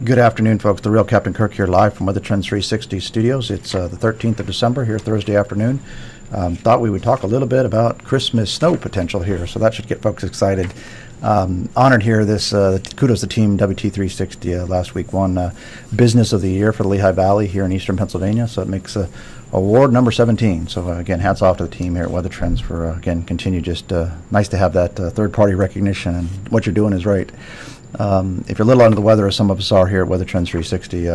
Good afternoon, folks. The real Captain Kirk here, live from Weather Trends 360 Studios. It's the 13th of December here, Thursday afternoon. Thought we would talk a little bit about Christmas snow potential here, so that should get folks excited. Honored here. This kudos to Team WT360. Last week won Business of the Year for the Lehigh Valley here in eastern Pennsylvania, so it makes award number 17. So again, hats off to the team here at Weather Trends for again continue just nice to have that third-party recognition, and what you're doing is right. If you're a little under the weather, as some of us are here at Weather Trends 360,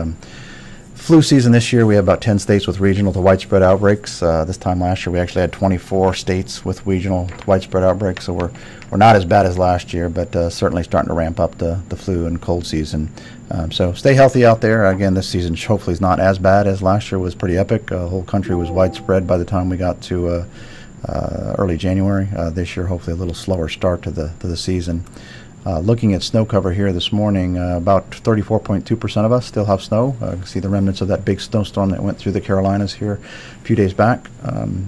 flu season this year, we have about 10 states with regional to widespread outbreaks. This time last year, we actually had 24 states with regional to widespread outbreaks, so we're not as bad as last year, but certainly starting to ramp up the flu and cold season. So stay healthy out there. Again, this season hopefully is not as bad as last year. Was pretty epic. The whole country was widespread by the time we got to early January. This year, hopefully a little slower start to the season. Looking at snow cover here this morning, about 34.2% of us still have snow. You can see the remnants of that big snowstorm that went through the Carolinas here a few days back.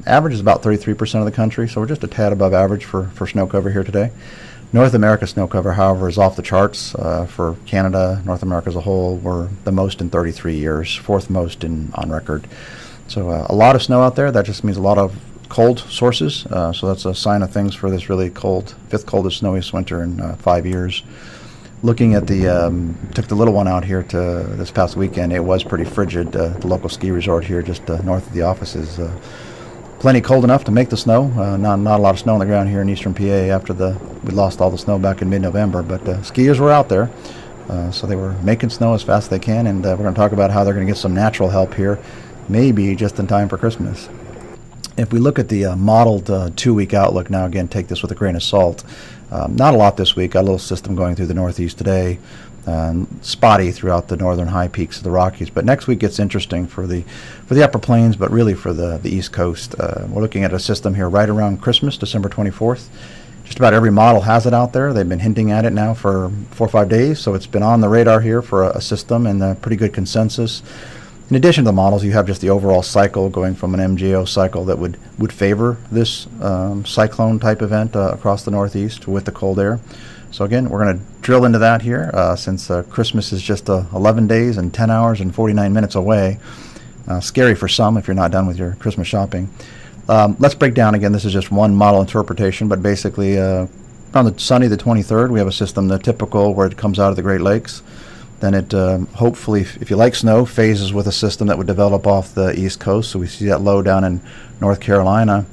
Average is about 33% of the country, so we're just a tad above average for snow cover here today. North America snow cover, however, is off the charts. For Canada, North America as a whole, we're the most in 33 years, fourth most on record. So a lot of snow out there. That just means a lot of cold sources, so that's a sign of things for this really cold, fifth coldest, snowiest winter in 5 years. Looking at took the little one out here to this past weekend. It was pretty frigid. The local ski resort here just north of the office is plenty cold enough to make the snow. Not a lot of snow on the ground here in eastern PA after we lost all the snow back in mid-November, but skiers were out there, so they were making snow as fast as they can, and we're going to talk about how they're going to get some natural help here, maybe just in time for Christmas. If we look at the modeled 2-week outlook, now again, take this with a grain of salt. Not a lot this week. Got a little system going through the northeast today. Spotty throughout the northern high peaks of the Rockies. But next week gets interesting for the upper plains, but really for the east coast. We're looking at a system here right around Christmas, December 24th. Just about every model has it out there. They've been hinting at it now for 4 or 5 days, so it's been on the radar here for a system and a pretty good consensus. In addition to the models, you have just the overall cycle going from an MJO cycle that would favor this cyclone-type event across the northeast with the cold air. So again, we're going to drill into that here since Christmas is just 11 days and 10 hours and 49 minutes away. Scary for some if you're not done with your Christmas shopping. Let's break down again. This is just one model interpretation, but basically on the Sunday the 23rd, we have a system, the typical, where it comes out of the Great Lakes. Then it hopefully, if you like snow, phases with a system that would develop off the east coast. So we see that low down in North Carolina.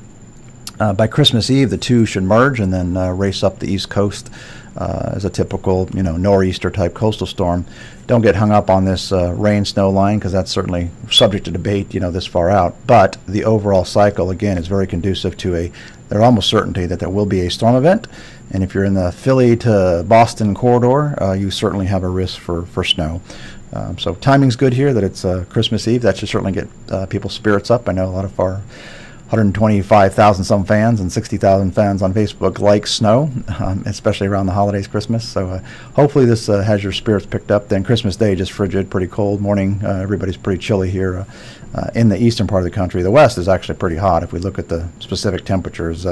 By Christmas Eve, the two should merge and then race up the east coast as a typical, nor'easter type coastal storm. Don't get hung up on this rain-snow line, because that's certainly subject to debate, this far out. But the overall cycle, again, is very conducive to there's almost certainty that there will be a storm event. And if you're in the Philly to Boston corridor, you certainly have a risk for snow. So timing's good here that it's Christmas Eve. That should certainly get people's spirits up. I know a lot of our 125,000 some fans and 60,000 fans on Facebook like snow, especially around the holidays, Christmas. So hopefully this has your spirits picked up. Then Christmas Day, just frigid, pretty cold morning. Everybody's pretty chilly here in the eastern part of the country. The west is actually pretty hot if we look at the specific temperatures.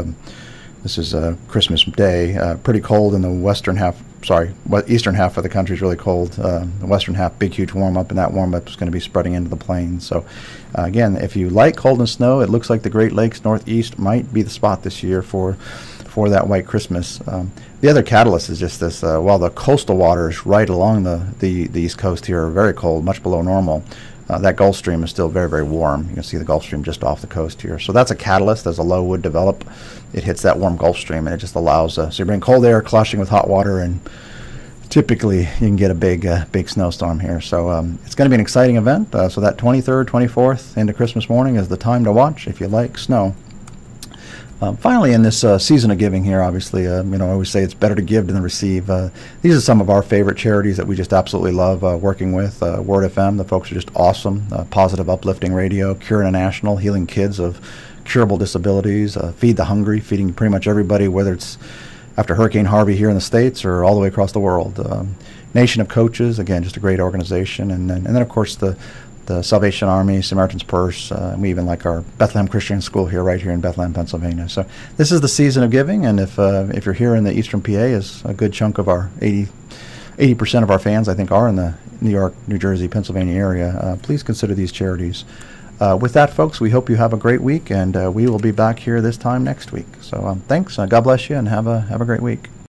This is Christmas Day. Pretty cold in the eastern half of the country is really cold. The western half, big, huge warm-up, and that warm-up is going to be spreading into the plains. So, again, if you like cold and snow, it looks like the Great Lakes Northeast might be the spot this year for that white Christmas. The other catalyst is just this, while the coastal waters right along the east coast here are very cold, much below normal, that Gulf Stream is still very, very warm. You can see the Gulf Stream just off the coast here. So that's a catalyst. As a low would develop, it hits that warm Gulf Stream, and it just allows, so you bring cold air clashing with hot water, and typically you can get a big snowstorm here. So it's going to be an exciting event. So that 23rd, 24th into Christmas morning is the time to watch if you like snow. Finally, in this season of giving here, obviously, I always say it's better to give than receive. These are some of our favorite charities that we just absolutely love working with. Word FM, the folks are just awesome. Positive Uplifting Radio, Cure International, healing kids of curable disabilities. Feed the Hungry, feeding pretty much everybody, whether it's after Hurricane Harvey here in the States or all the way across the world. Nation of Coaches, again, just a great organization. And then of course, the Salvation Army, Samaritan's Purse, and we even like our Bethlehem Christian School here, right here in Bethlehem, Pennsylvania. So this is the season of giving, and if you're here in the eastern PA, is a good chunk of our 80 80% of our fans, I think, are in the New York, New Jersey, Pennsylvania area. Please consider these charities. With that, folks, we hope you have a great week, and we will be back here this time next week. So thanks. God bless you, and have a great week.